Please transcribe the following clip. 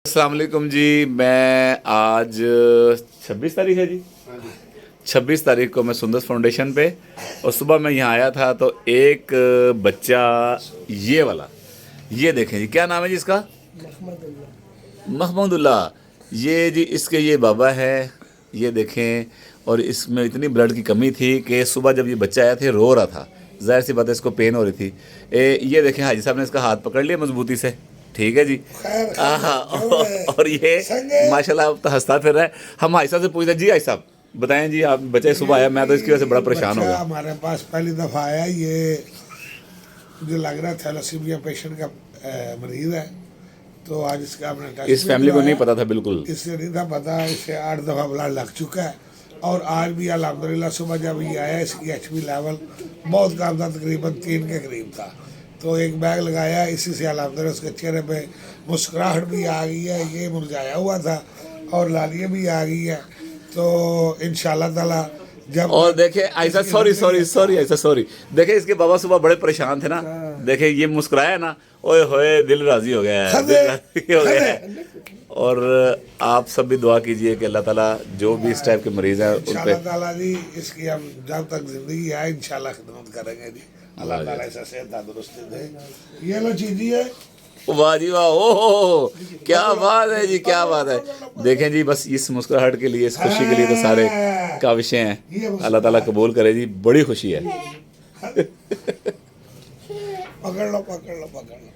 अस्सलाम वालेकुम जी। मैं आज 26 तारीख है जी, 26 तारीख को मैं सुंदर फाउंडेशन पे और सुबह मैं यहाँ आया था तो एक बच्चा ये वाला, ये देखें जी, क्या नाम है जी इसका? महमूदुल्लाह। ये जी इसके ये बाबा है, ये देखें। और इसमें इतनी ब्लड की कमी थी कि सुबह जब ये बच्चा आया था रो रहा था, ज़ाहिर सी बात है इसको पेन हो रही थी। ये देखें हाजी साहब ने इसका हाथ पकड़ लिया मजबूती से, ठीक है जी। और ये माशाल्लाह अब तो हंसता फिर रहा है। हम हाजी साहब से पूछते हैं, जी हाजी साहब बताएं जी, आप बच्चे सुबह आया, मैं तो इसकी वजह से बड़ा परेशान हो गया। हमारे पास पहली दफ़ा आया, ये मुझे लग रहा था थैलेसीमिया पेशेंट का मरीज़ है। तो आज इसका हमने टेस्ट इस फैमिली को नहीं पता था बिल्कुल, इससे नहीं था पता। इसे 8 दफ़ा ब्लड लग चुका है और आज भी अल्हम्दुलिल्लाह सुबह जब ये आया इसकी एचबी लेवल बहुत कम था, तकरीबन 3 के करीब था। तो एक बैग लगाया, इसी से अल्हम्दुलिल्लाह उसके चेहरे पे मुस्कुराहट भी आ गई है, ये मुरझाया हुआ था और लालियाँ भी आ गई है। तो इंशाल्लाह ताला जब और देखे ऐसा सॉरी ऐसा सॉरी देखे इसके बाबा सुबह बड़े परेशान थे ना, देखे ये मुस्कुराया ना, ओए होए दिल राजी हो गया है, दिल राजी हो गया है। और आप सब भी दुआ कीजिए कि अल्लाह ताला जो भी इस टाइप के मरीज हैं उन पे इंशाल्लाह ताला जी इसकी हम जब तक जिंदगी है इंशाल्लाह खिदमत करेंगे जी। अल्लाह ताला ऐसा सेहत तंदुरुस्ती दे। ये लो चीज़ी है। वाह जी वाह, ओहो क्या बात है जी, क्या बात है। देखें जी बस इस मुस्कुराहट के लिए, इस खुशी के लिए तो सारे काविशें हैं। अल्लाह ताला कबूल करे जी, बड़ी खुशी है। पकड़ लो पकड़ लो पकड़ लो।